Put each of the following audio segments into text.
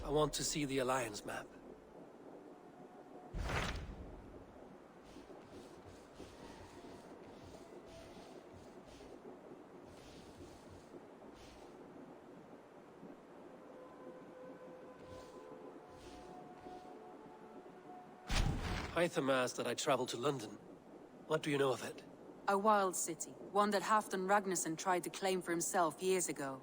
I want to see the Alliance map. Hytham asked that I travel to London. What do you know of it? A wild city, one that Halfdan Ragnarsson tried to claim for himself years ago.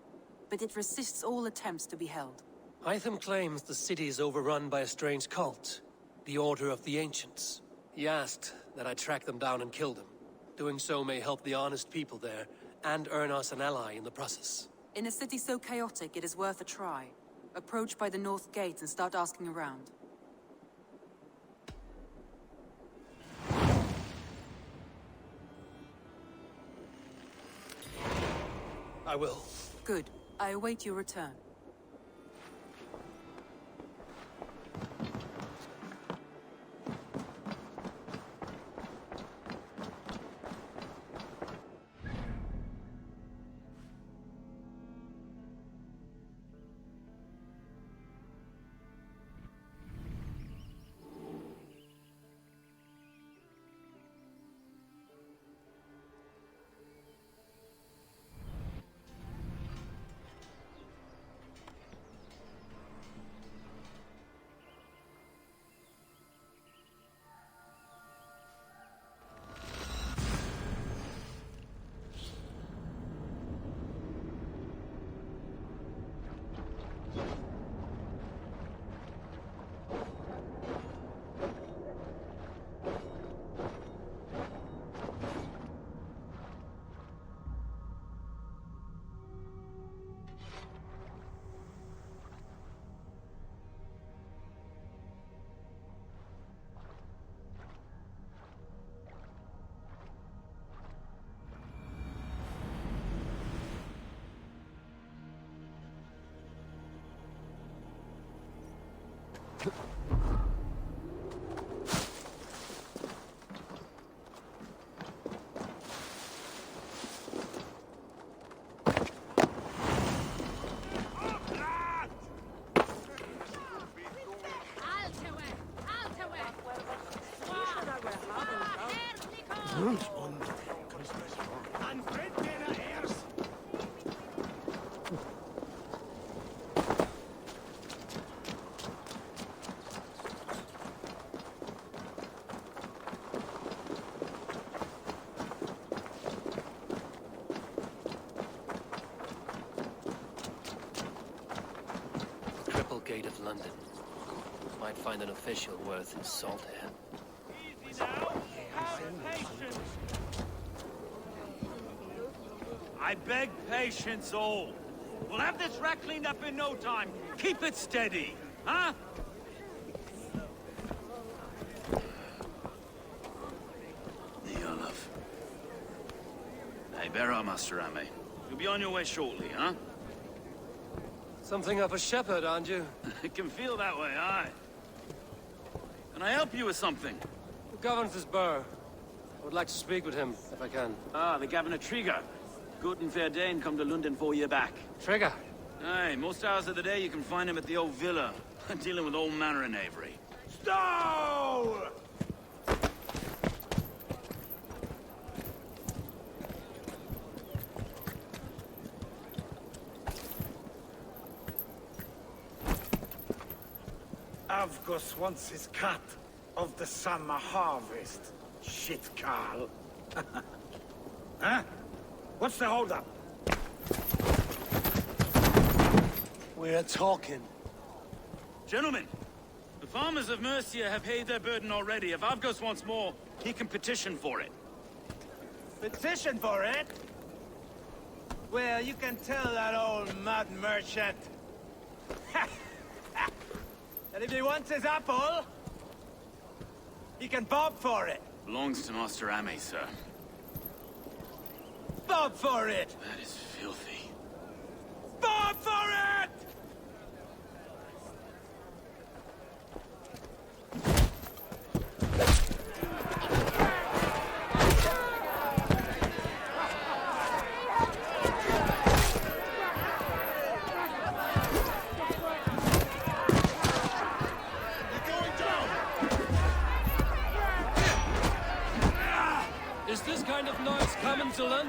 But it resists all attempts to be held. Hytham claims the city is overrun by a strange cult, the Order of the Ancients. He asked that I track them down and kill them. Doing so may help the honest people there, and earn us an ally in the process. In a city so chaotic, it is worth a try. Approach by the North Gate and start asking around. I will. Good. I await your return. Gate of London. Might find an official worth his salt here. Easy now. Have patience. I beg patience, all. We'll have this wreck cleaned up in no time. Keep it steady, huh? The Olaf. Hey, bear up, Master Ame. You'll be on your way shortly, huh? Something of a shepherd, aren't you? It can feel that way, aye. Can I help you with something? Who governs this burr? I would like to speak with him, if I can. Ah, the Governor Trigger. Good and fair Dane come to London 4 year back. Trigger? Aye, most hours of the day you can find him at the old villa, dealing with all manner of knavery. Stow! Avgos wants his cut of the summer harvest. Shit, Carl. Huh? What's the holdup? We're talking. Gentlemen, the farmers of Mercia have paid their burden already. If Avgos wants more, he can petition for it. Petition for it? Well, you can tell that old mud merchant that if he wants his apple, he can bob for it. Belongs to Master Ame, sir. Bob for it! That is filthy. Bob for it!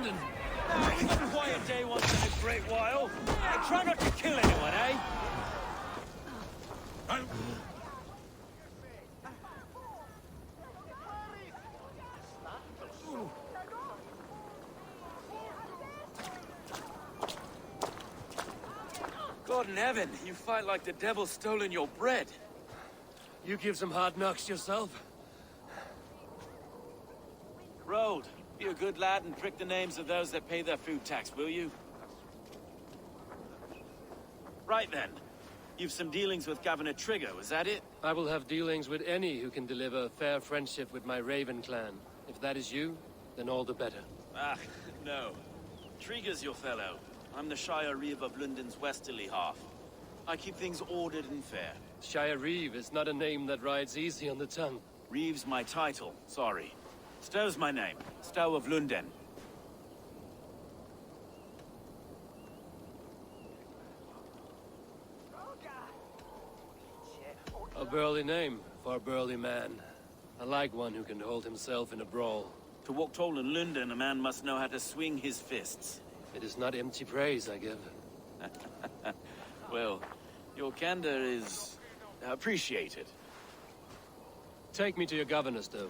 London. We've got a quiet day once in a great while. Try not to kill anyone, eh? God in heaven, you fight like the devil's stolen your bread. You give some hard knocks yourself. Road, be a good lad and prick the names of those that pay their food tax, will you? Right then. You've some dealings with Governor Trigger, was that it? I will have dealings with any who can deliver fair friendship with my Raven clan. If that is you, then all the better. Ah, no. Trigger's your fellow. I'm the Shire Reeve of London's westerly half. I keep things ordered and fair. Shire Reeve is not a name that rides easy on the tongue. Reeve's my title, sorry. Stow's my name. Stow of London. A burly name for a burly man. I like one who can hold himself in a brawl. To walk tall in London, a man must know how to swing his fists. It is not empty praise I give. Well, your candor is appreciated. Take me to your governor, Stowe.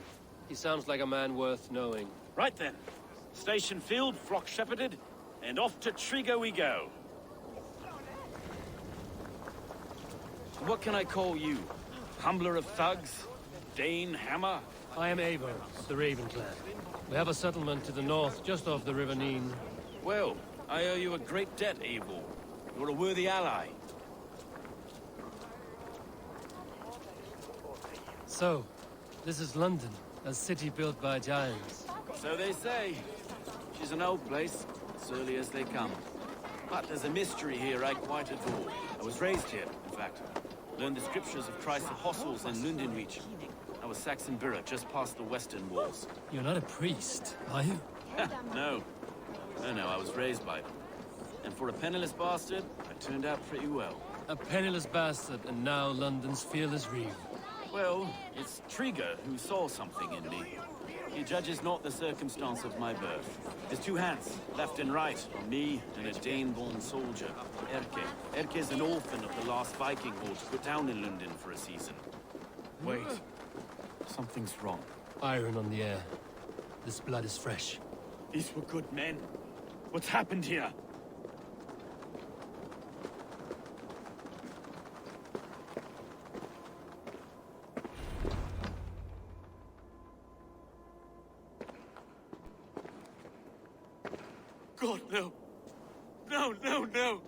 He sounds like a man worth knowing. Right then. Station filled, flock shepherded, and off to Trigger we go. What can I call you? Humbler of thugs? Dane Hammer? I am Eivor, of the Raven clan. We have a settlement to the north, just off the River Neen. Well, I owe you a great debt, Eivor. You're a worthy ally. So, this is London, a city built by giants. So they say. She's an old place, as early as they come. But there's a mystery here I quite adore. I was raised here, in fact. Learned the scriptures of Christ's apostles in Lundenreach. I was Saxon Borough, just past the western walls. You're not a priest, are you? No. No, I was raised by them. And for a penniless bastard, I turned out pretty well. A penniless bastard, and now London's fearless Reeve. Well, it's Trigger who saw something in me. He judges not the circumstance of my birth. There's two hands, left and right, on me and a Dane-born soldier, Erke. Erke's an orphan of the last Viking horde put down in London for a season. Wait. Something's wrong. Iron on the air. This blood is fresh. These were good men. What's happened here? God, no. No, no, no!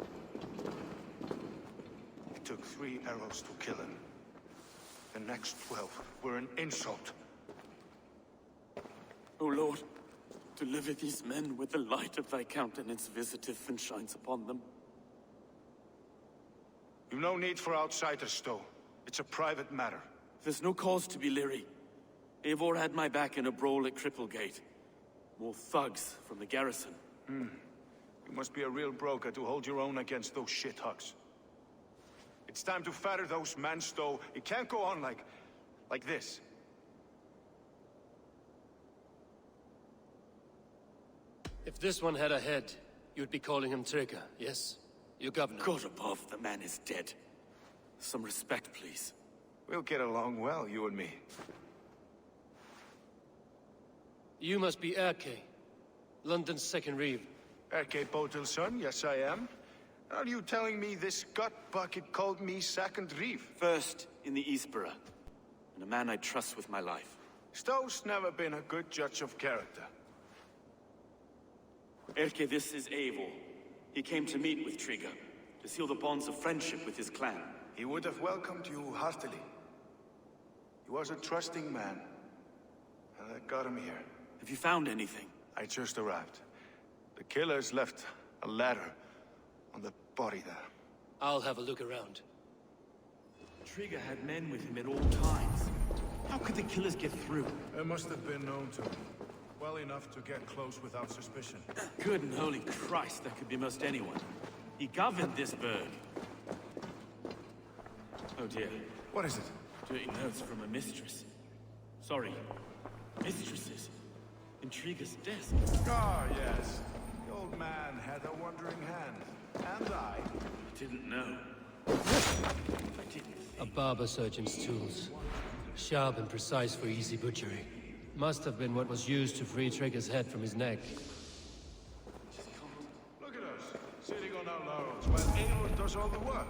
It took 3 arrows to kill him. The next 12 were an insult. O Lord, deliver these men with the light of thy countenance visiteth and shines upon them. You've no need for outsiders, Stowe. It's a private matter. There's no cause to be leery. Eivor had my back in a brawl at Cripplegate. More thugs from the garrison. You must be a real broker to hold your own against those shithugs. It's time to fatter those men, Stowe. It can't go on like this. If this one had a head, you'd be calling him Trigger, yes? Your governor. God above, the man is dead. Some respect, please. We'll get along well, you and me. You must be Erke, London's second Reeve. Erke Botil's son, yes I am. Are you telling me this gut bucket called me second Reeve? First in the Eastborough, and a man I trust with my life. Stowe's never been a good judge of character. Erke, this is Eivor. He came to meet with Trigger, to seal the bonds of friendship with his clan. He would have welcomed you heartily. He was a trusting man, and I got him here. Have you found anything? I just arrived. The killers left a ladder on the body there. I'll have a look around. Trigger had men with him at all times. How could the killers get through? They must have been known to him. Well enough to get close without suspicion. Good and holy Christ, that could be most anyone. He governed this burg. Oh dear. What is it? Dirty notes from a mistress. Sorry, mistresses. Intriga's desk. Ah, yes. The old man had a wandering hand. And I. Didn't know. I didn't. A barber surgeon's tools. Sharp and precise for easy butchery. Must have been what was used to free Trigger's head from his neck. Look at us, sitting on our laurels while Eivor does all the work.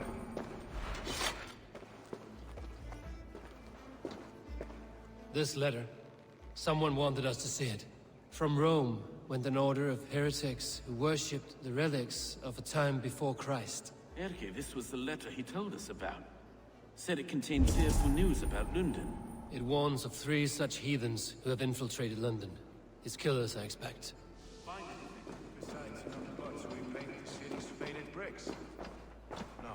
This letter. Someone wanted us to see it. From Rome went an order of heretics who worshipped the relics of a time before Christ. Erke, this was the letter he told us about. Said it contained fearful news about London. It warns of 3 such heathens who have infiltrated London. His killers, I expect. Besides, not gods we paint the city's faded bricks. No.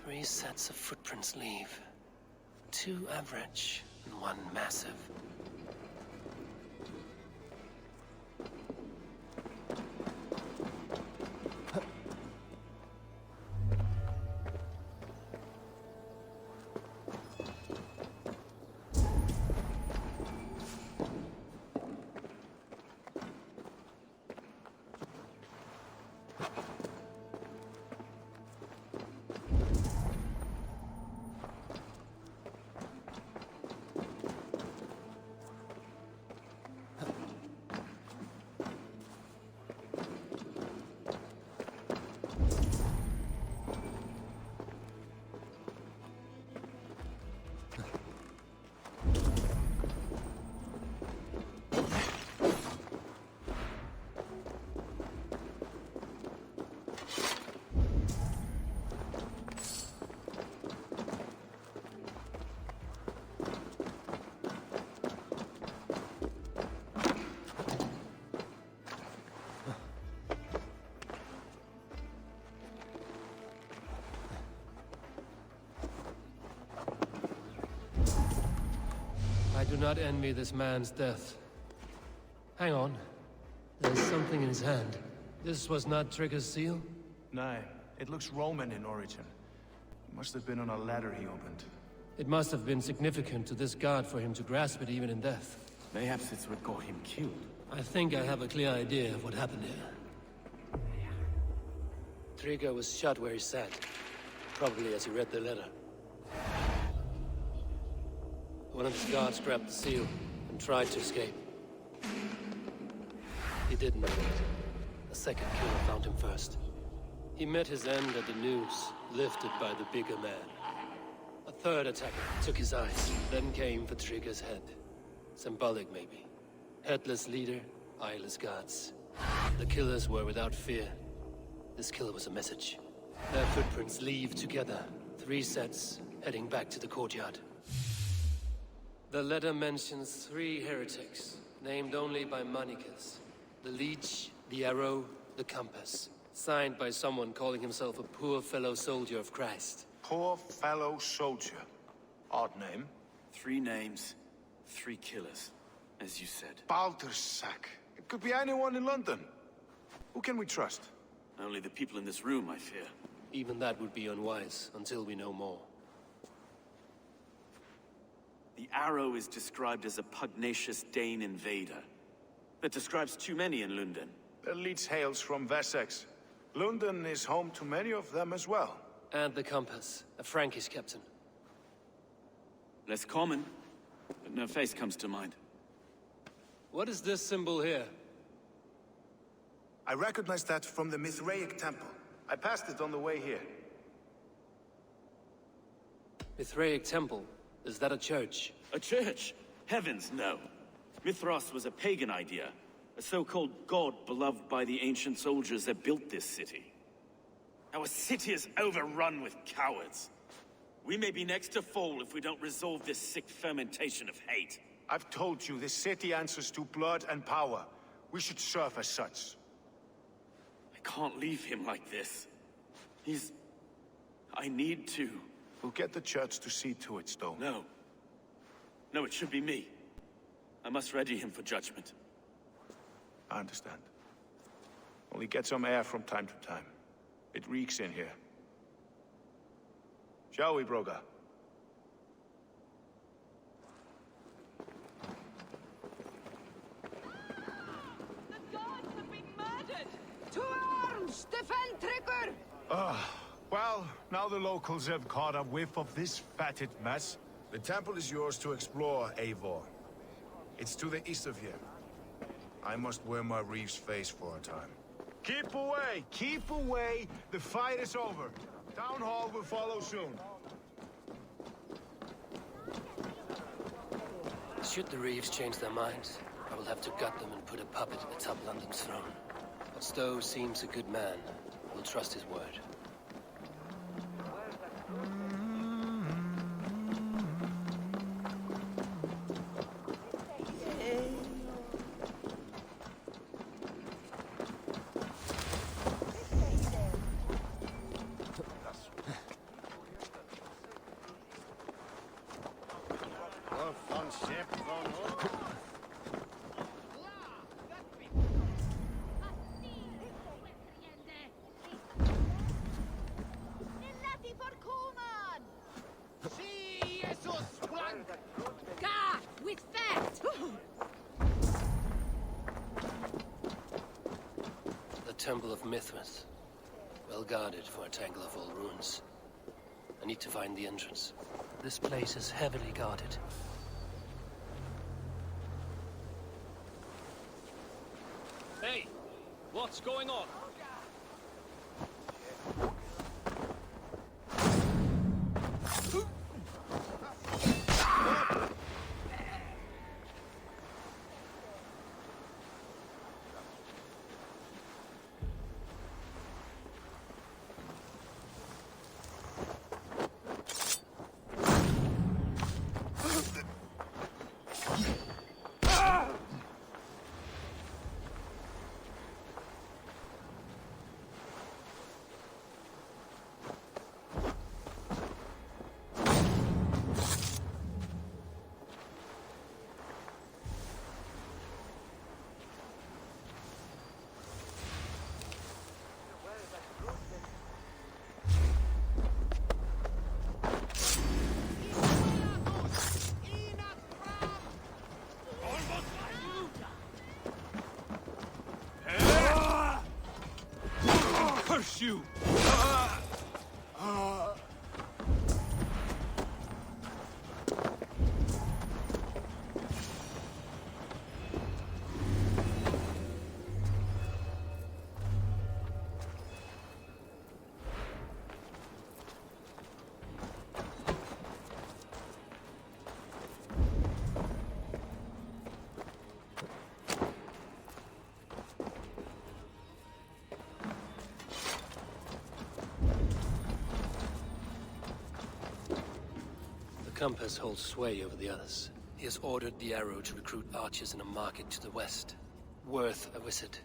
3 sets of footprints leave. 2 average and 1 massive. I do not envy this man's death. Hang on. There's something in his hand. This was not Trigger's seal? No, it looks Roman in origin. It must have been on a ladder he opened. It must have been significant to this god for him to grasp it even in death. Mayhaps it's what got him killed. I think I have a clear idea of what happened here. Trigger was shot where he sat. Probably as he read the letter. One of his guards grabbed the seal and tried to escape. He didn't make it. A second killer found him first. He met his end at the noose, lifted by the bigger man. A third attacker took his eyes, then came for Trigger's head. Symbolic, maybe. Headless leader, eyeless guards. The killers were without fear. This killer was a message. Their footprints leave together. 3 sets, heading back to the courtyard. The letter mentions 3 heretics, named only by Manicus. The Leech, the Arrow, the Compass. Signed by someone calling himself a poor fellow soldier of Christ. Poor fellow soldier. Odd name. 3 names, 3 killers, as you said. Baldersack. It could be anyone in London. Who can we trust? Only the people in this room, I fear. Even that would be unwise, until we know more. The Arrow is described as a pugnacious Dane invader. That describes too many in London. The Leech hails from Wessex. London is home to many of them as well. And the Compass, a Frankish captain. Less common, but no face comes to mind. What is this symbol here? I recognize that from the Mithraic temple. I passed it on the way here. Mithraic temple? Is that a church? A church? Heavens, no. Mithras was a pagan idea. A so-called god beloved by the ancient soldiers that built this city. Our city is overrun with cowards. We may be next to fall if we don't resolve this sick fermentation of hate. I've told you, this city answers to blood and power. We should serve as such. I can't leave him like this. I need to. We'll get the church to see to it, Stone. No. No, it should be me. I must ready him for judgment. I understand. Only get some air from time to time. It reeks in here. Shall we, Broga? The gods have been murdered! To arms! Defend Trigger! Well, now the locals have caught a whiff of this fatted mess. The temple is yours to explore, Eivor. It's to the east of here. I must wear my Reeve's face for a time. Keep away! Keep away! The fight is over. Town Hall will follow soon. Should the Reeves change their minds, I will have to gut them and put a puppet atop London's throne. But Stowe seems a good man. We'll trust his word. Temple of Mithras. Well guarded for a tangle of old ruins. I need to find the entrance. This place is heavily guarded. Hey! What's going on? You! Compass holds sway over the others. He has ordered the arrow to recruit archers in a market to the west. Worth a visit.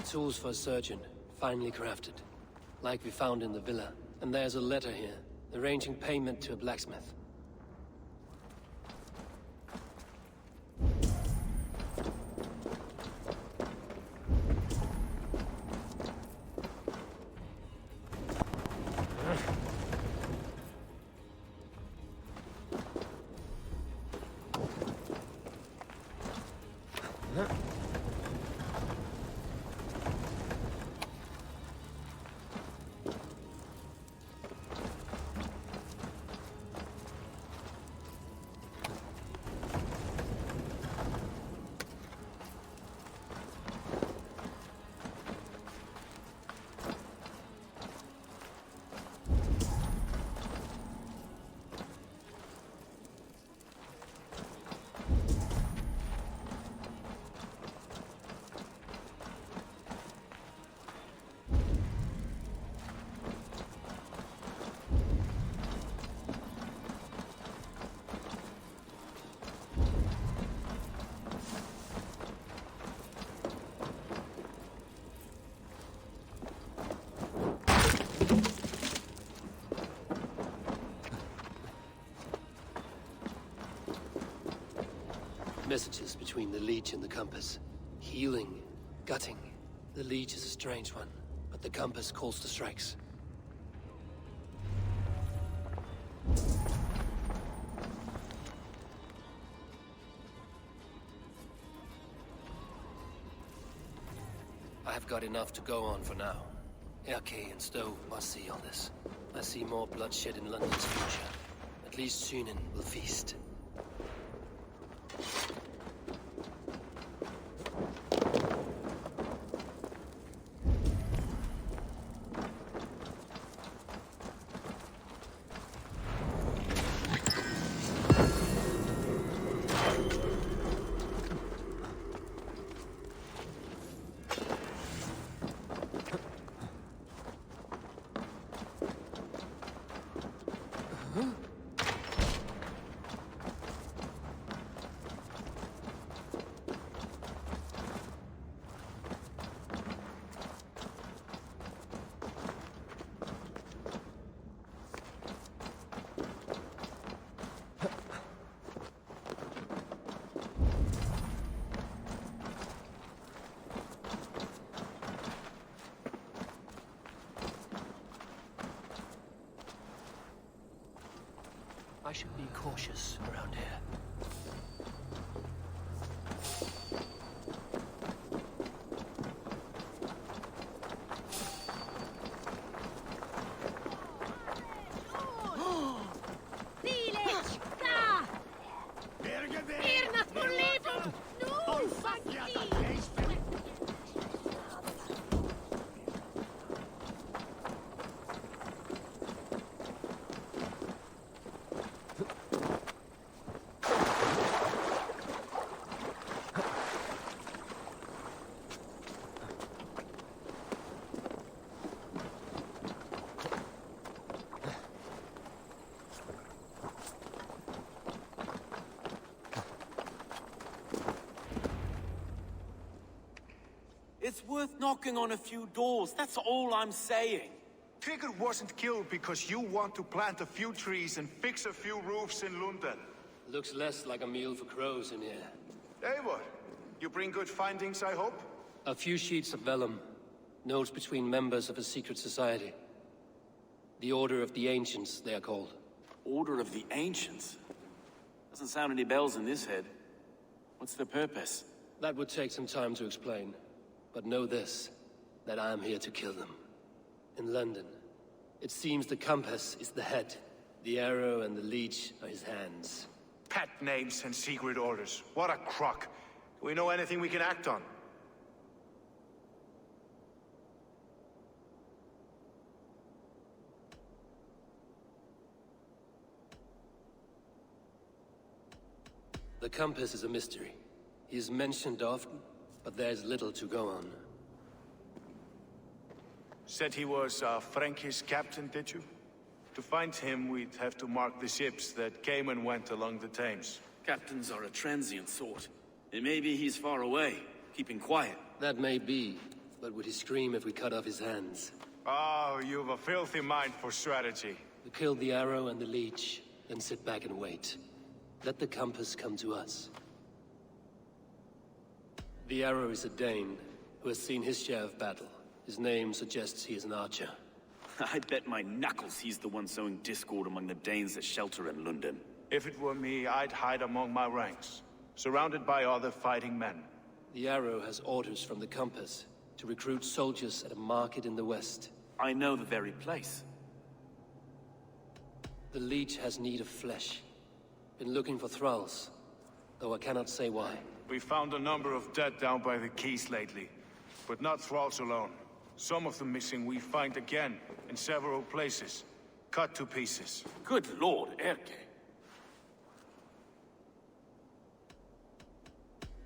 Tools for a surgeon, finely crafted. Like we found in the villa. And there's a letter here, arranging payment to a blacksmith. Messages between the Leech and the Compass. Healing, gutting. The Leech is a strange one, but the Compass calls the strikes. I have got enough to go on for now. Erke and Stowe must see all this. I see more bloodshed in London's future. At least Sýnin will feast. I should be cautious around here. It's worth knocking on a few doors, that's all I'm saying. Trigger wasn't killed because you want to plant a few trees and fix a few roofs in London. Looks less like a meal for crows in here. Eivor, you bring good findings, I hope? A few sheets of vellum. Notes between members of a secret society. The Order of the Ancients, they are called. Order of the Ancients? Doesn't sound any bells in this head. What's the purpose? That would take some time to explain. But know this, that I am here to kill them. In London, it seems the Compass is the head. The arrow and the leech are his hands. Pet names and secret orders. What a crock. Do we know anything we can act on? The Compass is a mystery. He is mentioned often, but there's little to go on. Said he was a Frankish captain, did you? To find him, we'd have to mark the ships that came and went along the Thames. Captains are a transient sort. It may be he's far away, keeping quiet. That may be, but would he scream if we cut off his hands? Oh, you've a filthy mind for strategy. We kill the arrow and the leech, then sit back and wait. Let the Compass come to us. The arrow is a Dane, who has seen his share of battle. His name suggests he is an archer. I bet my knuckles he's the one sowing discord among the Danes that shelter in London. If it were me, I'd hide among my ranks, surrounded by other fighting men. The arrow has orders from the Compass to recruit soldiers at a market in the west. I know the very place. The leech has need of flesh. Been looking for thralls, though I cannot say why. We found a number of dead down by the quays lately, but not thralls alone. Some of the missing we find again in several places, cut to pieces. Good lord, Erke.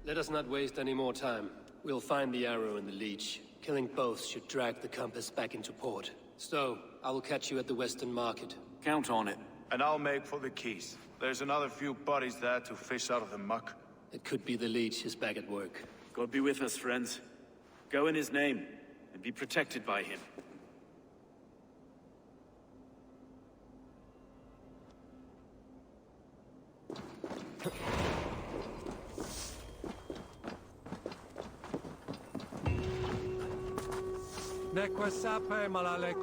Let us not waste any more time. We'll find the arrow and the leech. Killing both should drag the Compass back into port. So, I will catch you at the Western Market. Count on it. And I'll make for the quays. There's another few bodies there to fish out of the muck. It could be the leech is back at work. God be with us, friends. Go in his name, and be protected by him. Seque sape malale.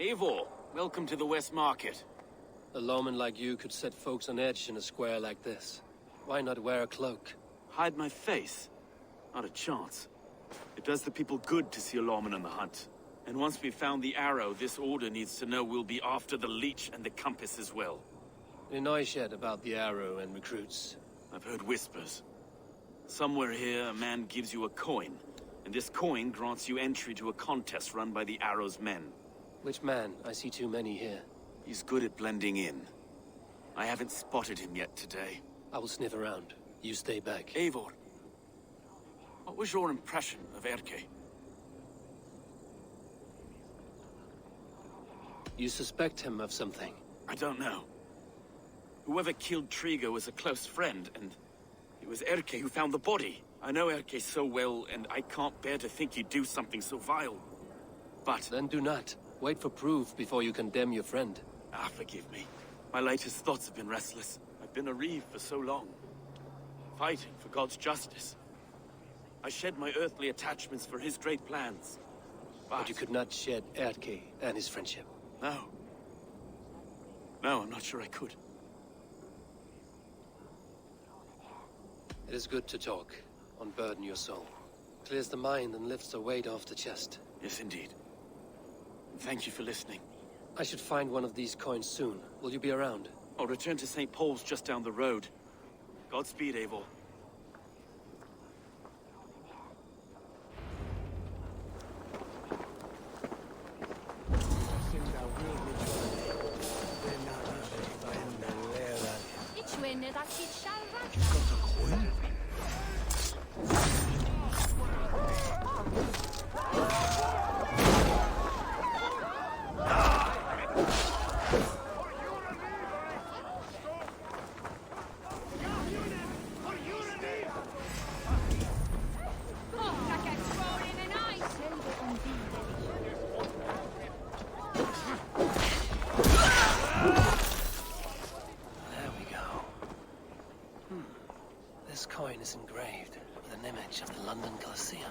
Eivor, welcome to the West Market. A lawman like you could set folks on edge in a square like this. Why not wear a cloak? Hide my face? Not a chance. It does the people good to see a lawman on the hunt. And once we've found the arrow, this order needs to know we'll be after the leech and the compass as well. Any noise yet about the arrow and recruits? I've heard whispers. Somewhere here, a man gives you a coin, and this coin grants you entry to a contest run by the arrow's men. Which man? I see too many here. He's good at blending in. I haven't spotted him yet today. I will sniff around. You stay back. Eivor, what was your impression of Erke? You suspect him of something? I don't know. Whoever killed Triga was a close friend, and it was Erke who found the body. I know Erke so well, and I can't bear to think he'd do something so vile. But... Then do not. Wait for proof before you condemn your friend. Forgive me. My latest thoughts have been restless. I've been a reeve for so long. Fighting for God's justice. I shed my earthly attachments for his great plans. But you could not shed Erke and his friendship. No. No, I'm not sure I could. It is good to talk. Unburden your soul. Clears the mind and lifts the weight off the chest. Yes, indeed. Thank you for listening. I should find one of these coins soon. Will you be around? I'll return to St. Paul's just down the road. Godspeed, Eivor. This coin is engraved with an image of the London Colosseum.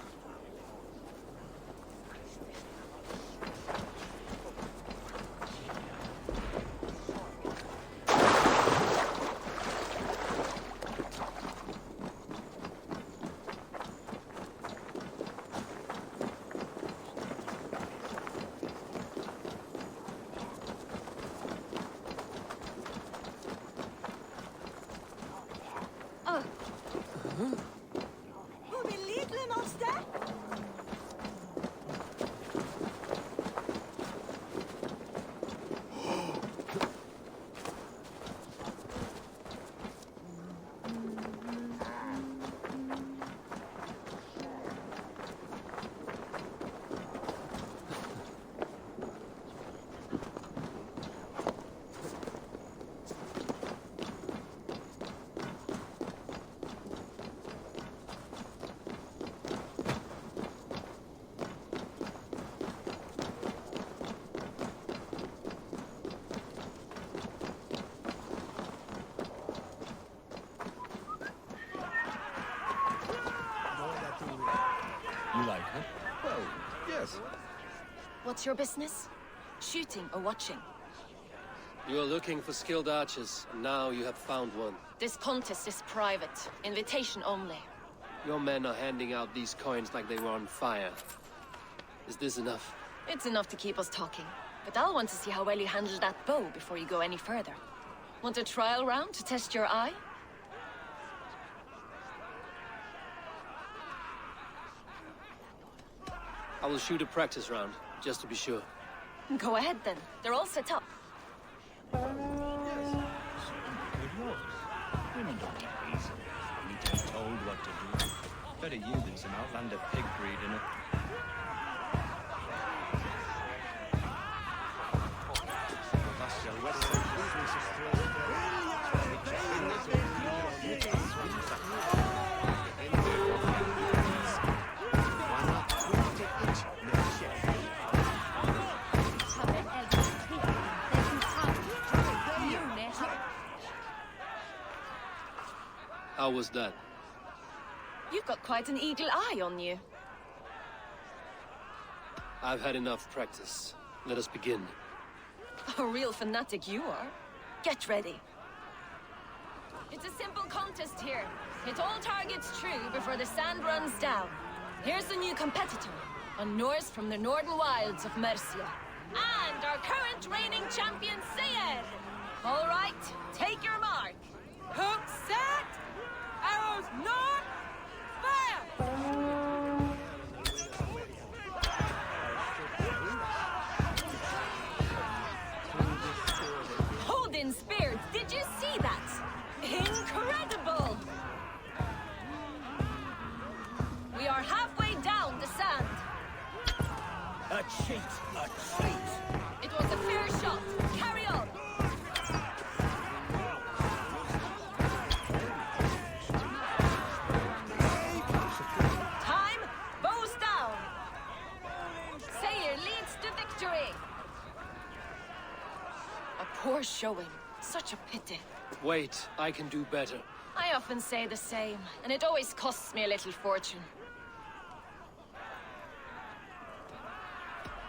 Yes. What's your business? Shooting or watching? You are looking for skilled archers, and now you have found one. This contest is private. Invitation only. Your men are handing out these coins like they were on fire. Is this enough? It's enough to keep us talking. But I'll want to see how well you handle that bow before you go any further. Want a trial round to test your eye? I will shoot a practice round, just to be sure. Go ahead then. They're all set up. Good yours. Women don't get easily. You need to be told what to do. Better you than some outlander pig breed in it. How was that? You've got quite an eagle eye on you. I've had enough practice. Let us begin. A real fanatic you are. Get ready. It's a simple contest here. Hit all targets true before the sand runs down. Here's the new competitor, a Norse from the northern wilds of Mercia. And our current reigning champion, Sayer. All right, take your mark. Hook set! Arrows north! Fire! Odin speared, did you see that? Incredible! We are halfway down the sand. A cheat! A cheat! It was a fair shot. Carry on. Time, bows down. Sayer leads to victory. A poor showing. Such a pity. Wait, I can do better. I often say the same, and it always costs me a little fortune.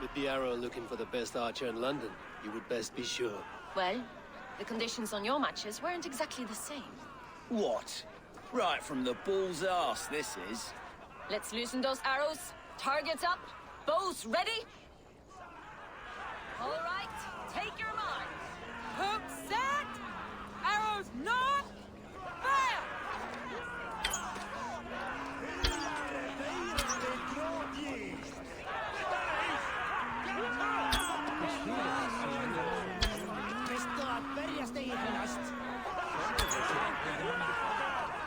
With the arrow looking for the best archer in London, you would best be sure. Well, the conditions on your matches weren't exactly the same. What? Right from the bull's arse, this is. Let's loosen those arrows. Targets up. Bows ready. All right, take your mark. Hook set! Arrows north! Fire!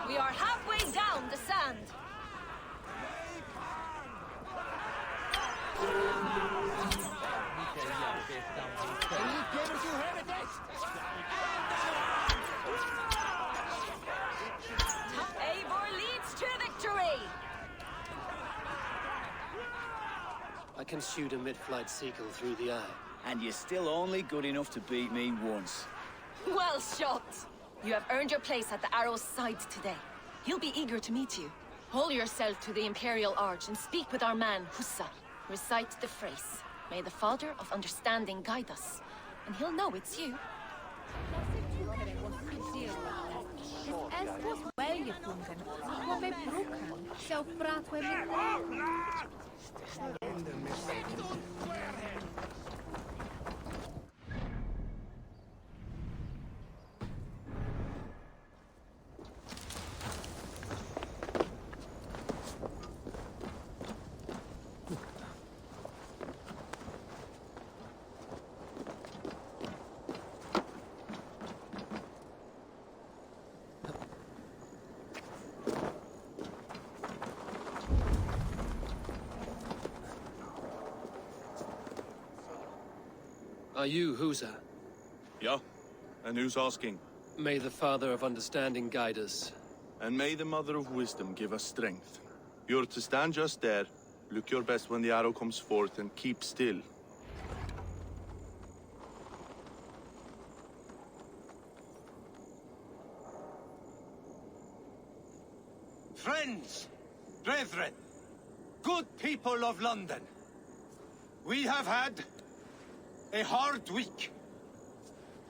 We are halfway down the sand. Eivor leads to victory. I can shoot a mid-flight seagull through the eye. And you're still only good enough to beat me once. Well shot. You have earned your place at the Arrow's side today. He'll be eager to meet you. Hold yourself to the Imperial Arch and speak with our man, Hussa. Recite the phrase. May the Father of Understanding guide us. And he'll know it's you. Are you Husa? Yeah, and who's asking? May the Father of Understanding guide us. And may the Mother of Wisdom give us strength. You're to stand just there, look your best when the arrow comes forth, and keep still. Friends, brethren, good people of London, We have had a hard week.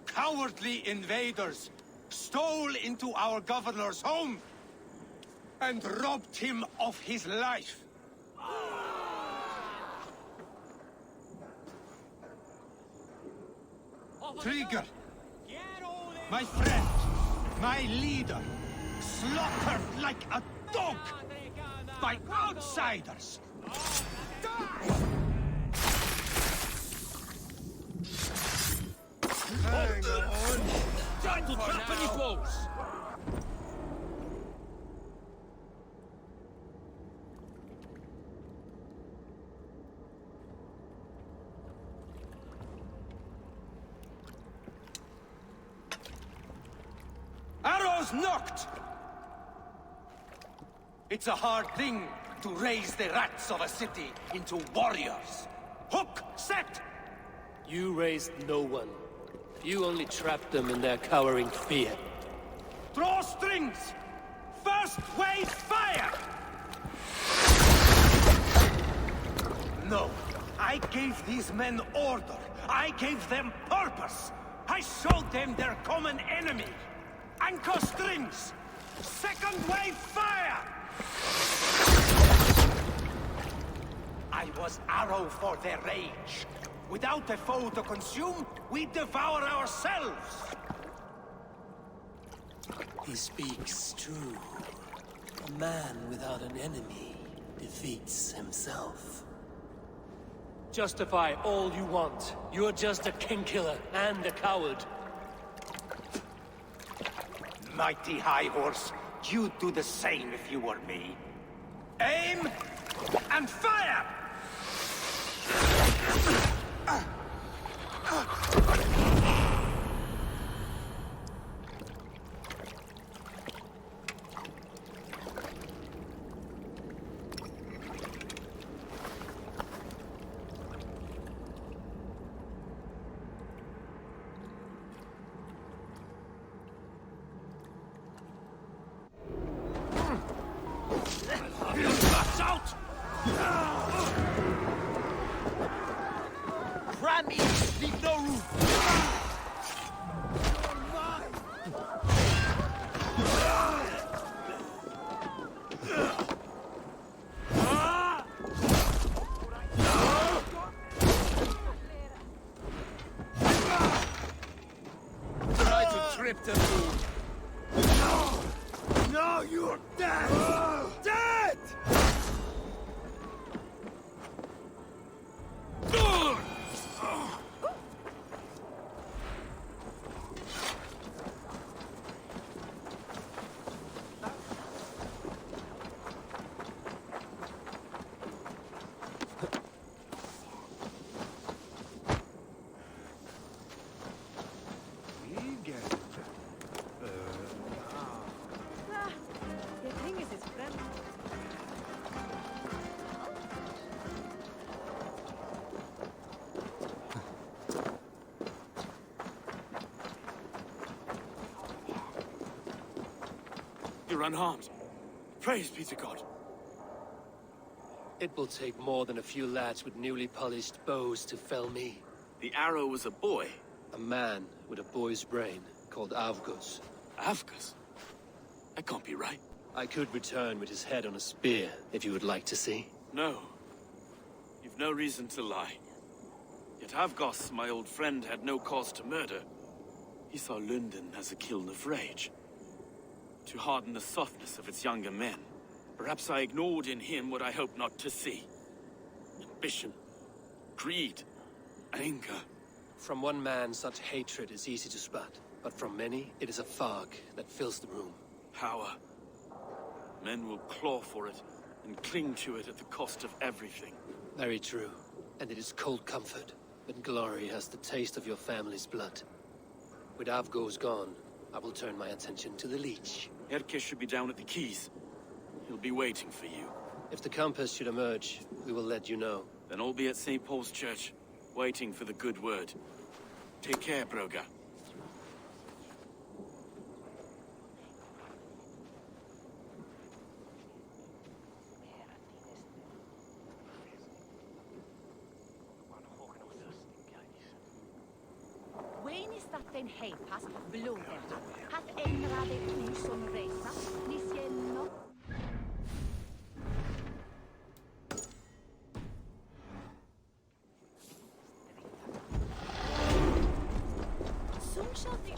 Cowardly invaders stole into our governor's home and robbed him of his life. Trigger, my friend, my leader, slaughtered like a dog by outsiders. Hang on! Time to trap any foes! Arrows knocked! It's a hard thing to raise the rats of a city into warriors. Hook, set! You raised no one. You only trapped them in their cowering fear. Draw strings! First wave fire! No, I gave these men order. I gave them purpose. I showed them their common enemy. Anchor strings! Second wave fire! I was arrow for their rage. Without a foe to consume, we devour ourselves! He speaks true. A man without an enemy defeats himself. Justify all you want. You're just a king-killer and a coward. Mighty High Horse, you'd do the same if you were me. Aim and fire! Out! Ram in! Leave no room! Try to trip the food. No, you're dead! Dead! You're unharmed. Praise be to God. It will take more than a few lads with newly polished bows to fell me. The arrow was a boy. A man with a boy's brain, called Avgus. Avgus? That can't be right. I could return with his head on a spear, if you would like to see. No. You've no reason to lie. Yet Avgos, my old friend, had no cause to murder. He saw London as a kiln of rage. To harden the softness of its younger men. Perhaps I ignored in him what I hoped not to see. Ambition, greed, anger. From one man, such hatred is easy to spot. But from many, it is a fog that fills the room. Power. Men will claw for it and cling to it at the cost of everything. Very true. And it is cold comfort when glory has the taste of your family's blood. With Avgos gone, I will turn my attention to the Leech. Erke should be down at the quays. He'll be waiting for you. If the compass should emerge, we will let you know. Then I'll be at St. Paul's Church, waiting for the good word. Take care, Broga. att en heipas bloden. Att ändrade som resa, ni ser no. Soon shall the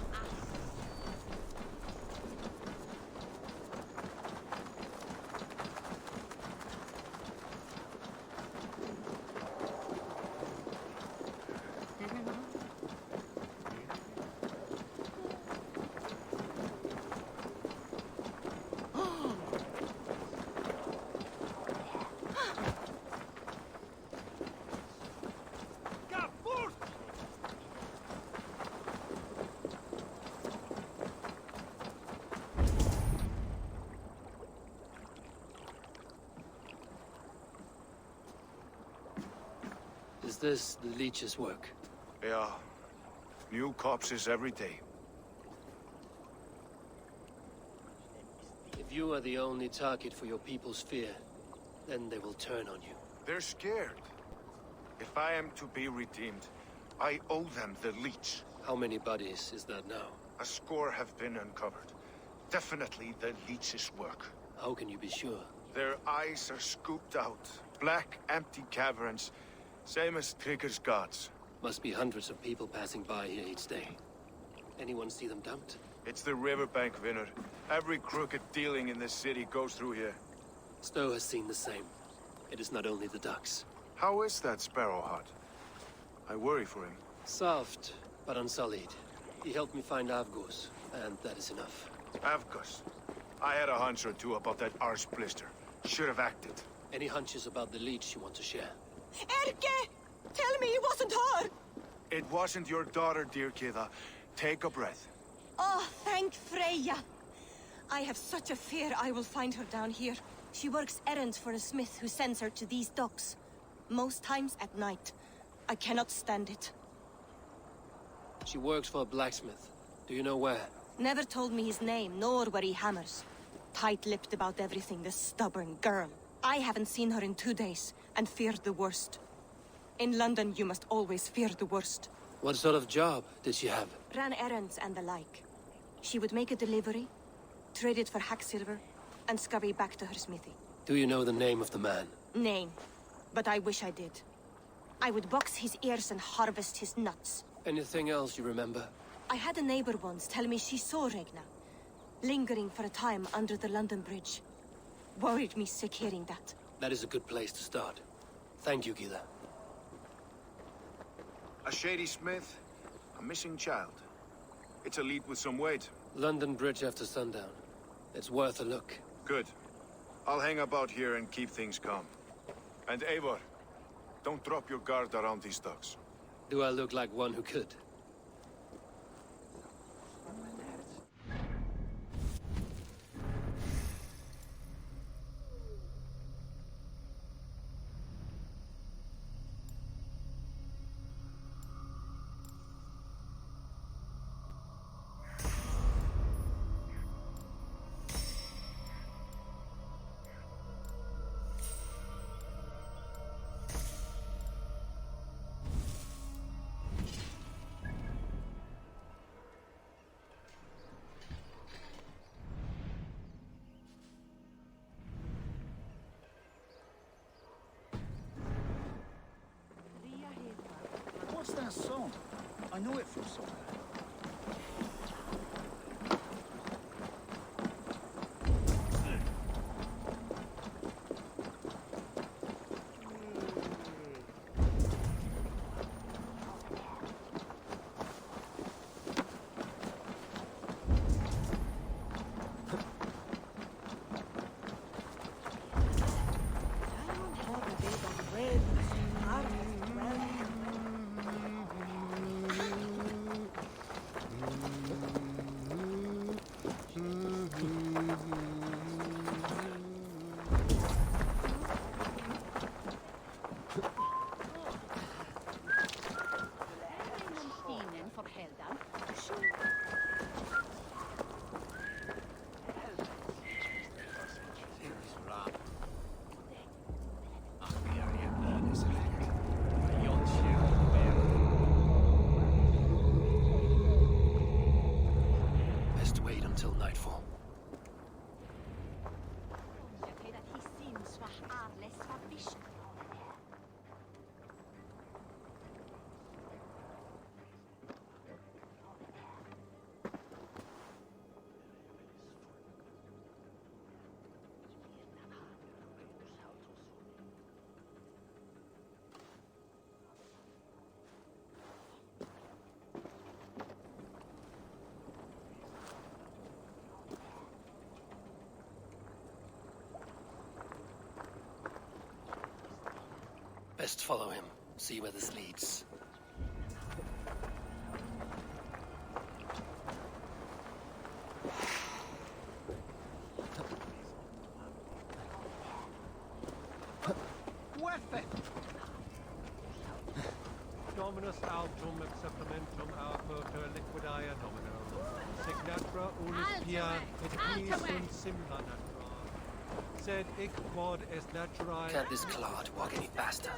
Is this the leech's work? Yeah. New corpses every day. If you are the only target for your people's fear, then they will turn on you. They're scared. If I am to be redeemed, I owe them the leech. How many bodies is that now? A score have been uncovered. Definitely the leech's work. How can you be sure? Their eyes are scooped out. Black, empty caverns. Same as Trigger's gods. Must be hundreds of people passing by here each day. Anyone see them dumped? It's the riverbank, Vinner. Every crooked dealing in this city goes through here. Stowe has seen the same. It is not only the ducks. How is that Sparrow hut? I worry for him. Soft, but unsullied. He helped me find Avgos, and that is enough. Avgos. I had a hunch or two about that arse blister. Should have acted. Any hunches about the leech you want to share? Erke! Tell me it wasn't her! It wasn't your daughter, dear Kida. Take a breath. Oh, thank Freya. I have such a fear I will find her down here. She works errands for a smith who sends her to these docks. Most times at night. I cannot stand it. She works for a blacksmith. Do you know where? Never told me his name, nor where he hammers. Tight-lipped about everything, this stubborn girl. I haven't seen her in 2 days, and feared the worst. In London, you must always fear the worst. What sort of job did she have? Ran errands and the like. She would make a delivery, trade it for hack silver, and scurry back to her smithy. Do you know the name of the man? Name. But I wish I did. I would box his ears and harvest his nuts. Anything else you remember? I had a neighbor once tell me she saw Regna, lingering for a time under the London Bridge. Worried me sick hearing that. That is a good place to start. Thank you, Gila. A shady smith, a missing child. It's a lead with some weight. London Bridge after sundown. It's worth a look. Good. I'll hang about here and keep things calm. And Eivor, don't drop your guard around these docks. Do I look like one who could? What's that song? I know it from somewhere. Best follow him. See where this leads. Dominus autum acceptamentum autor liquidia domino. Signatra unis pia et qui sunt simula natura. Sed hic quod est naturae. Can't this clod walk any faster?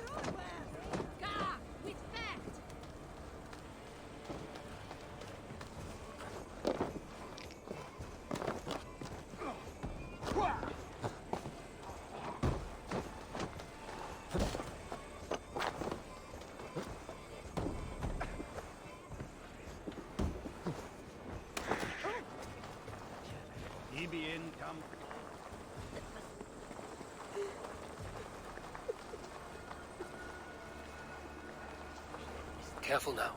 Careful now.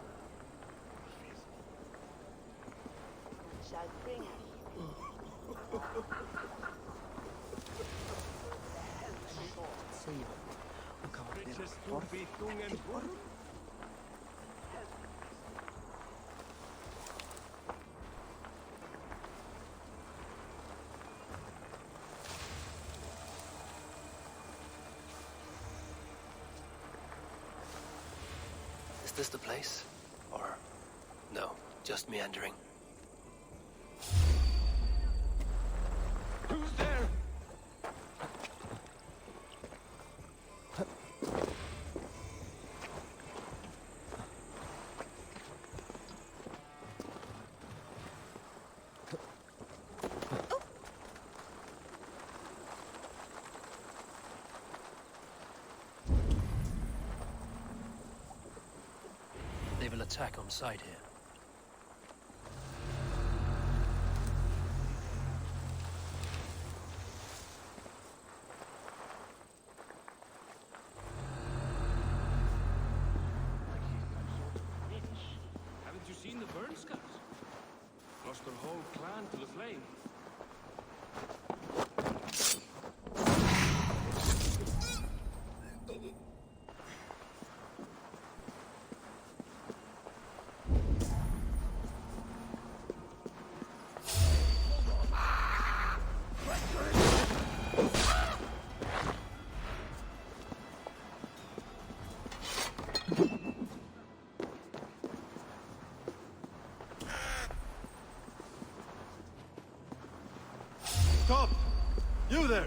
Is this the place? Or no, just meandering? Who's there? They will attack on sight here. Haven't you seen the burn scars? Lost their whole clan to the flame. Stop! You there!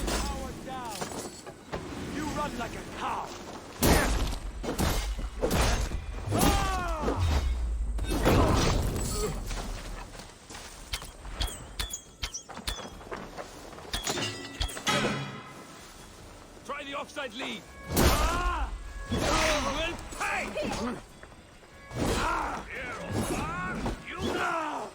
Power down! You run like a cow! Try the offside lead! You will pay! You now!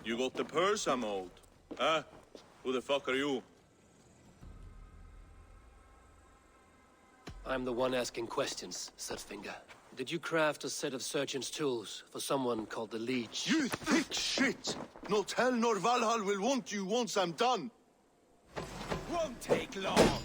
You got the purse I'm owed. Huh? Who the fuck are you? I'm the one asking questions, Sutfinger. Did you craft a set of surgeon's tools for someone called the Leech? You thick shit! Not hell nor Valhalla will want you once I'm done. Won't take long.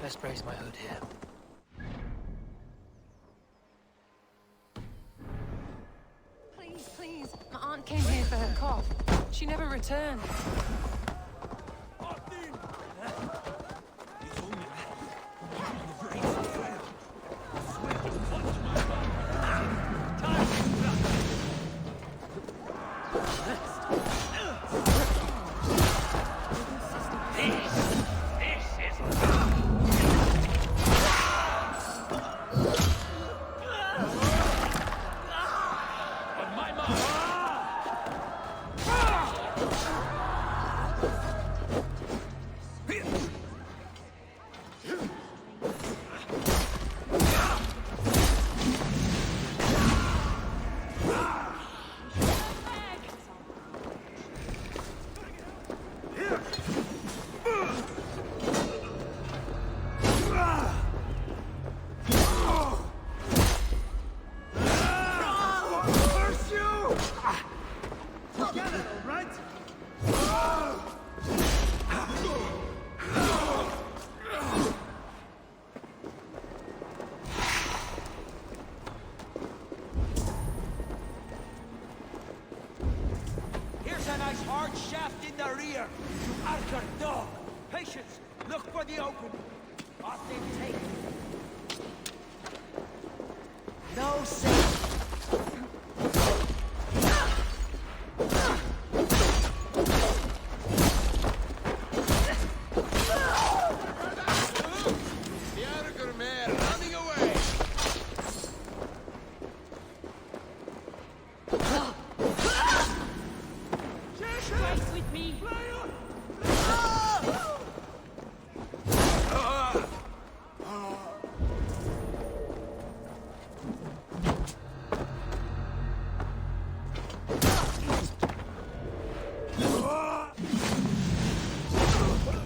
Best raise my hood here. Please, please. My aunt came here for her cough. She never returned. A nice hard shaft in the rear. You Arthur dog. Patience. Look for the open. Authentic. No sense. The Arger mare running away. Fight with me.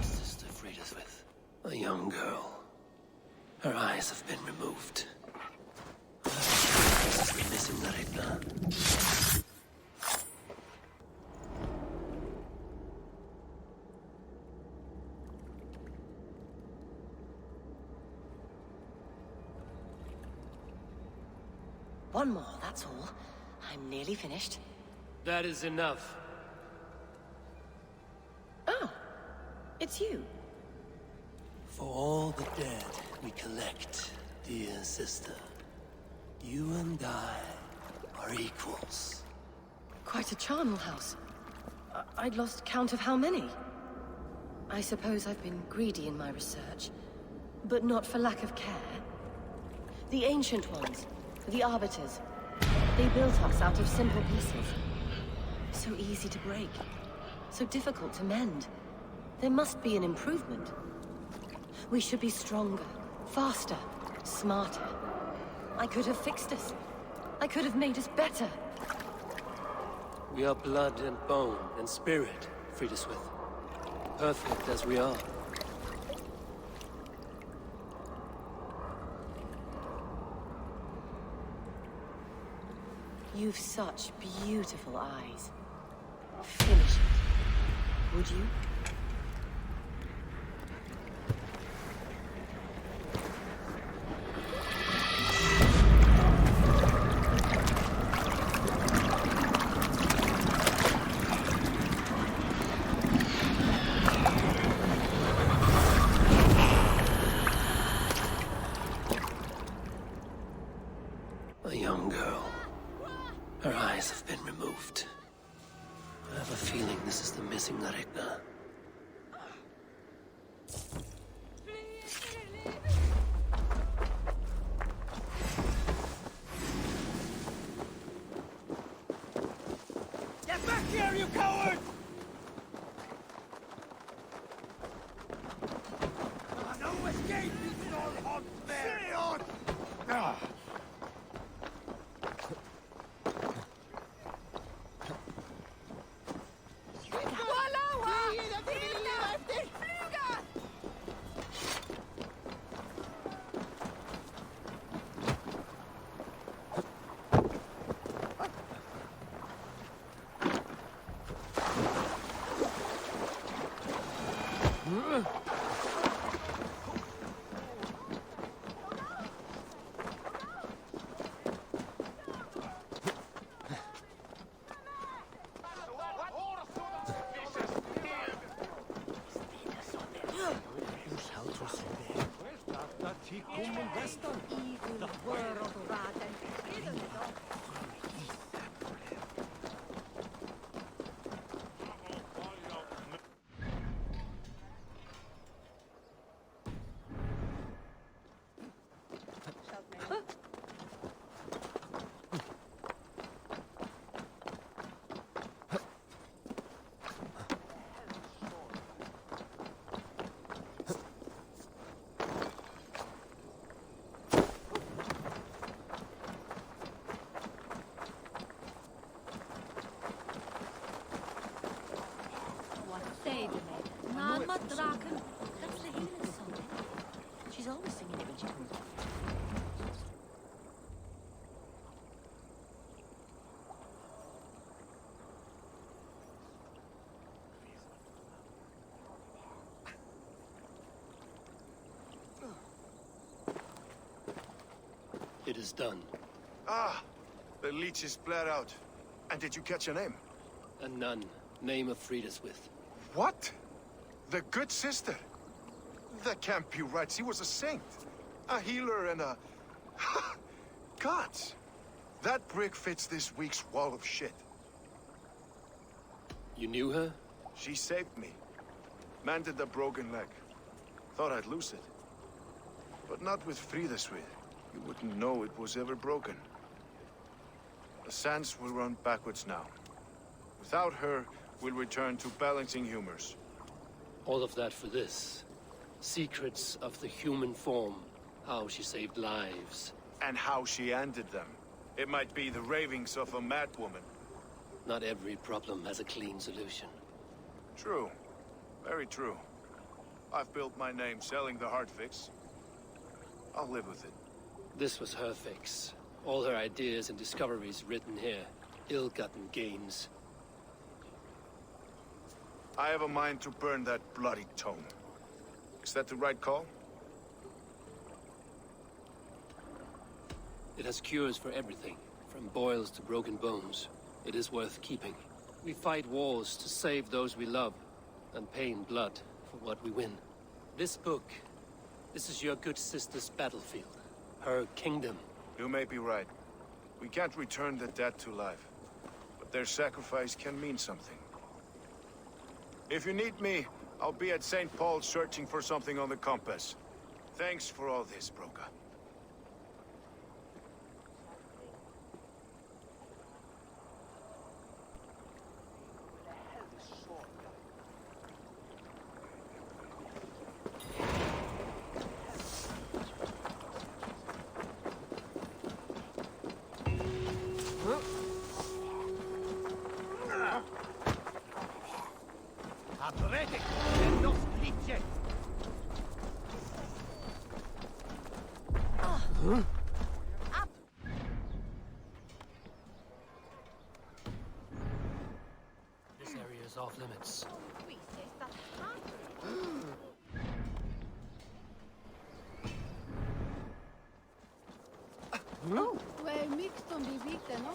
Sister freed us with a young girl. Her eyes have been removed. Missing the retina. One more, that's all. I'm nearly finished. That is enough. Oh, it's you. For all the dead we collect, dear sister, you and I are equals. Quite a charnel house. I'd lost count of how many. I suppose I've been greedy in my research. But not for lack of care. The Ancient Ones, the Arbiters, they built us out of simple pieces. So easy to break, so difficult to mend. There must be an improvement. We should be stronger, faster, smarter. I could have fixed us. I could have made us better. We are blood and bone and spirit, Frida Smith. Perfect as we are. You've such beautiful eyes. Finish it, would you? A young girl. Her eyes have been removed. I have a feeling this is the missing Regna. Get back here, you coward! No escape, you Stormhawk bear! Ah. She's always singing it when she comes back. It is done. Ah! The leech is bled out. And did you catch her name? A nun. Name of Frida Smith. What? The good sister? That can't be right. She was a saint. A healer and a... Gods! That brick fits this week's wall of shit. You knew her? She saved me. Mended the broken leg. Thought I'd lose it. But not with Frida Smith. You wouldn't know it was ever broken. The sands will run backwards now. Without her, we'll return to balancing humors. All of that for this. Secrets of the human form. How she saved lives. And how she ended them. It might be the ravings of a madwoman. Not every problem has a clean solution. True. Very true. I've built my name selling the heart fix. I'll live with it. This was her fix. All her ideas and discoveries written here. Ill-gotten gains. I have a mind to burn that bloody tome. Is that the right call? It has cures for everything, from boils to broken bones. It is worth keeping. We fight wars to save those we love, and pay in blood for what we win. This book, this is your good sister's battlefield. Her kingdom. You may be right. We can't return the dead to life. But their sacrifice can mean something. If you need me, I'll be at St. Paul's searching for something on the compass. Thanks for all this, Broka. This area is off limits. Oh, well, mixed on the week, no?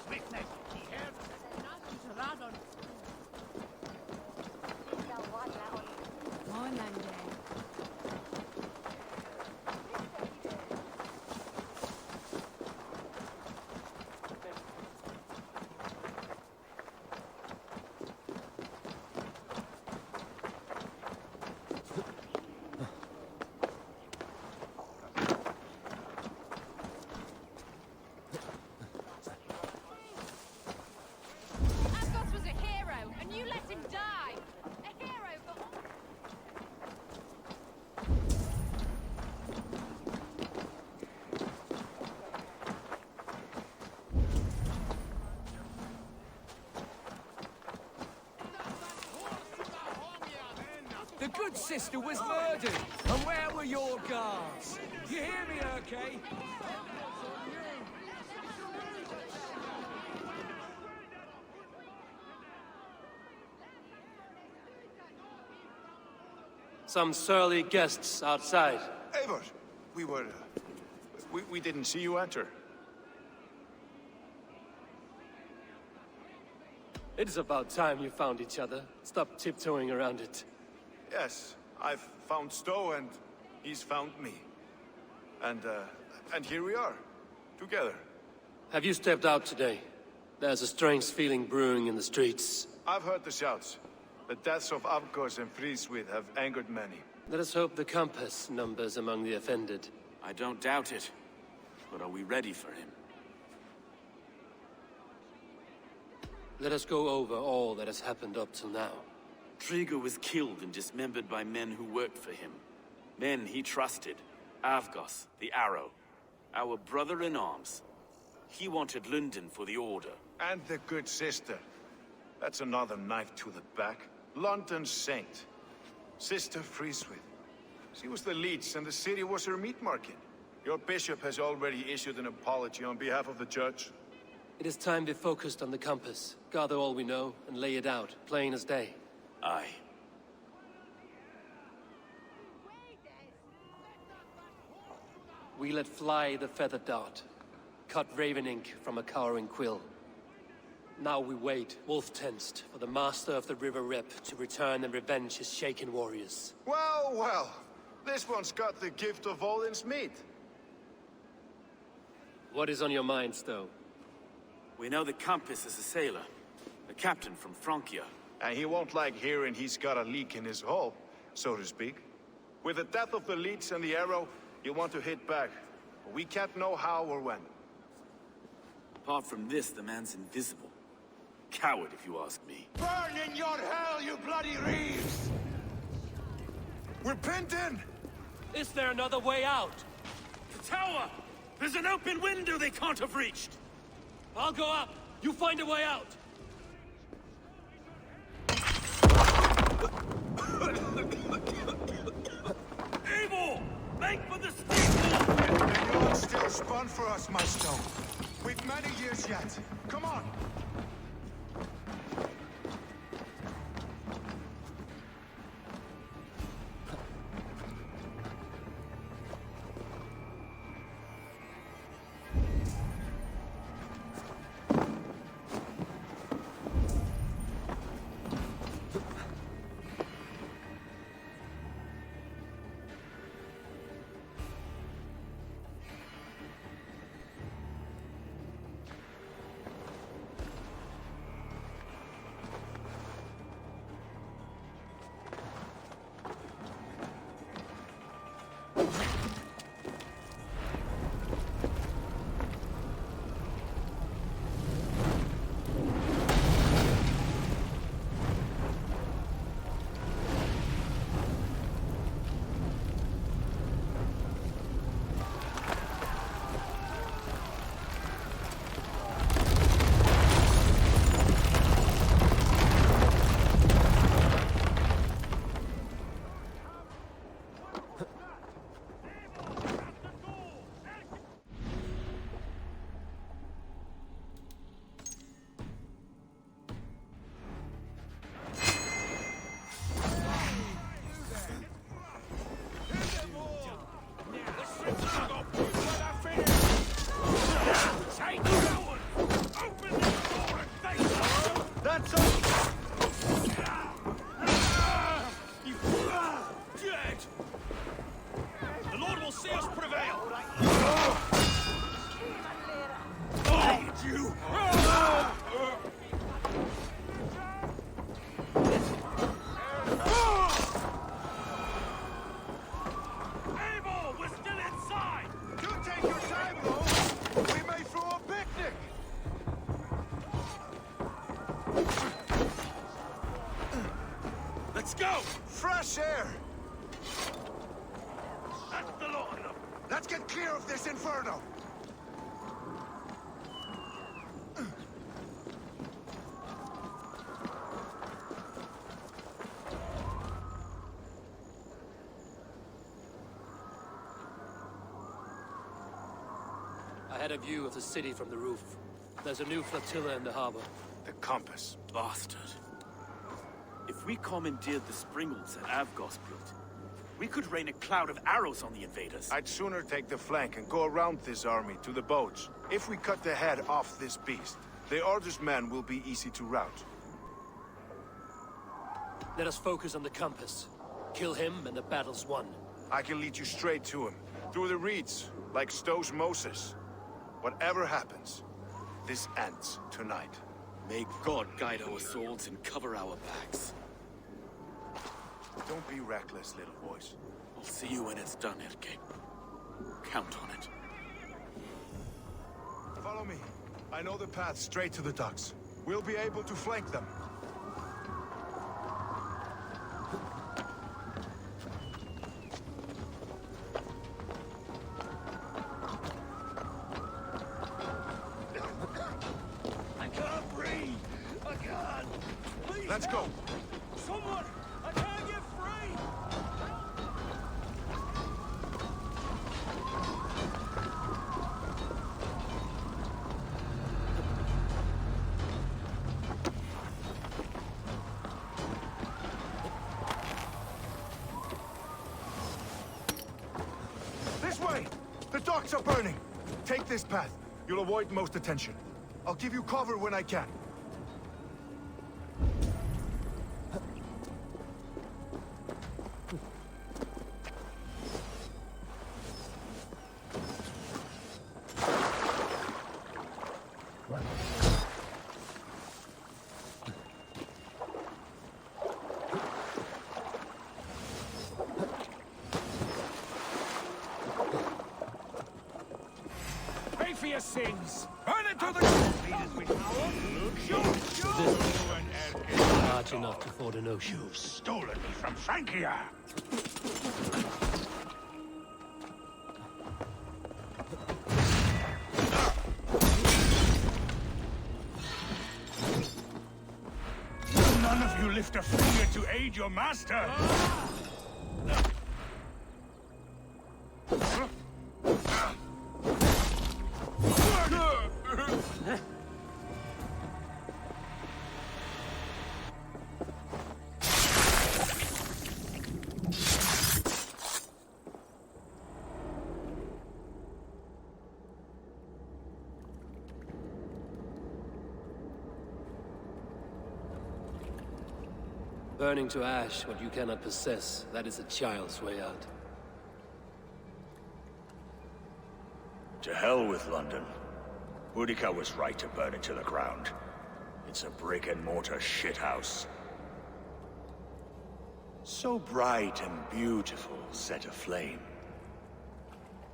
Argos was a hero, and you let him die! A hero for all... The good sister was murdered, and where were your guards? You hear me, okay? Some surly guests outside. Eivor, we didn't see you enter. It is about time you found each other. Stop tiptoeing around it. Yes, I've found Stowe and he's found me. And here we are, together. Have you stepped out today? There's a strange feeling brewing in the streets. I've heard the shouts. The deaths of Avgos and Friswith have angered many. Let us hope the compass numbers among the offended. I don't doubt it. But are we ready for him? Let us go over all that has happened up till now. Triga was killed and dismembered by men who worked for him. Men he trusted. Avgos, the Arrow. Our brother-in-arms. He wanted London for the Order. And the good sister. That's another knife to the back. London's saint. Sister Friswith. She was the leech and the city was her meat market. Your bishop has already issued an apology on behalf of the church. It is time to focus on the compass. Gather all we know and lay it out, plain as day. Aye. We let fly the feather dart. Cut raven ink from a cowering quill. Now we wait, wolf-tensed, for the master of the River Rep to return and revenge his shaken warriors. Well, well. This one's got the gift of Odin's meat. What is on your mind, Stowe? We know that Compass is a sailor. A captain from Francia. And he won't like hearing he's got a leak in his hull, so to speak. With the death of the leech and the arrow, you want to hit back. But we can't know how or when. Apart from this, the man's invisible. Coward, if you ask me. Burn in your hell, you bloody reeves! We're pinned in! Is there another way out? The tower! There's an open window they can't have reached! I'll go up! You find a way out! Eivor! Make for the steeple! And you're still spun for us, my Stone. We've many years yet. Come on! Let's go! Fresh air! Let's get clear of this inferno! I had a view of the city from the roof. There's a new flotilla in the harbor. The compass. Bastard. If we commandeered the springles that Avgos built, we could rain a cloud of arrows on the invaders. I'd sooner take the flank and go around this army to the boats. If we cut the head off this beast, the Order's men will be easy to rout. Let us focus on the compass. Kill him and the battle's won. I can lead you straight to him. Through the reeds, like Stowe's Moses. Whatever happens, this ends tonight. May God guide our swords and cover our backs. Don't be reckless, little voice. I'll see you when it's done, Erke. Count on it. Follow me. I know the path straight to the docks. We'll be able to flank them. I can't breathe! I can't! Please Let's go! Someone! I can't get free! This way! The docks are burning! Take this path. You'll avoid most attention. I'll give you cover when I can. Pay for your sins! Burn it to the... Large enough to ford an ocean. You've stolen me from Frankia! None of you lift a finger to aid your master! Burning to ash what you cannot possess, that is a child's way out. To hell with London. Boudica was right to burn it to the ground. It's a brick-and-mortar shithouse. So bright and beautiful, set aflame.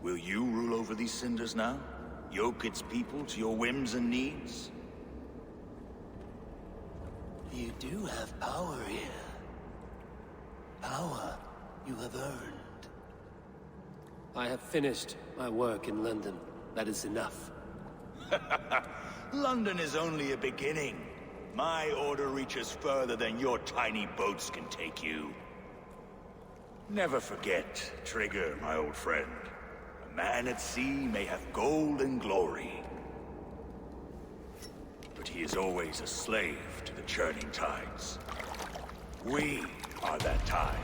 Will you rule over these cinders now? Yoke its people to your whims and needs? You do have power here. Power you have earned. I have finished my work in London. That is enough. London is only a beginning. My order reaches further than your tiny boats can take you. Never forget, Trigger, my old friend. A man at sea may have gold and glory, but he is always a slave to the churning tides. We are that tide.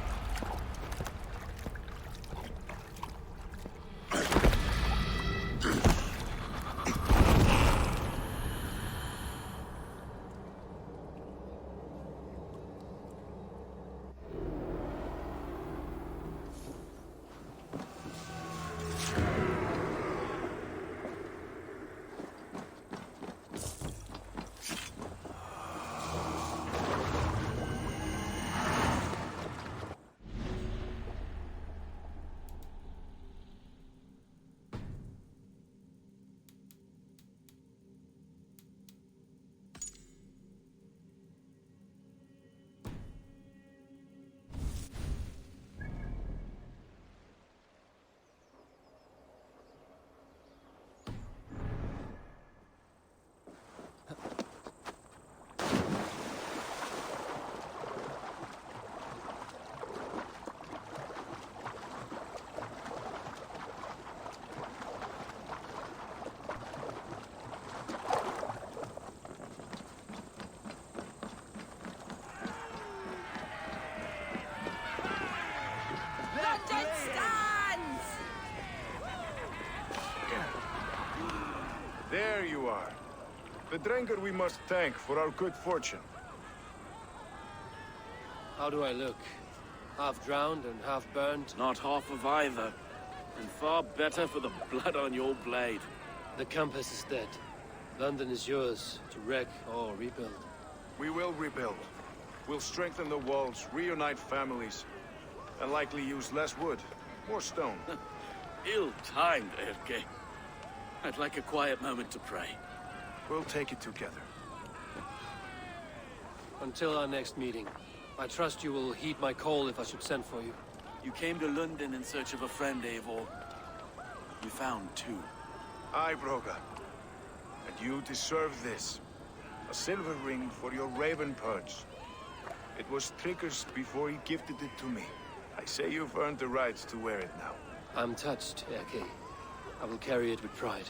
are. The Drenker we must thank for our good fortune. How do I look? Half drowned and half burned? Not half of either. And far better for the blood on your blade. The compass is dead. London is yours, to wreck or rebuild. We will rebuild. We'll strengthen the walls, reunite families, and likely use less wood, more stone. Ill-timed, Erke. I'd like a quiet moment to pray. We'll take it together. Until our next meeting, I trust you will heed my call if I should send for you. You came to London in search of a friend, Eivor. You found two. Aye, Broga. And you deserve this. A silver ring for your raven perch. It was Trigger's before he gifted it to me. I say you've earned the right to wear it now. I'm touched, Erke. I will carry it with pride.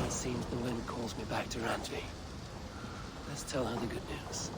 Seems the wind calls me back to Randvi. Let's tell her the good news.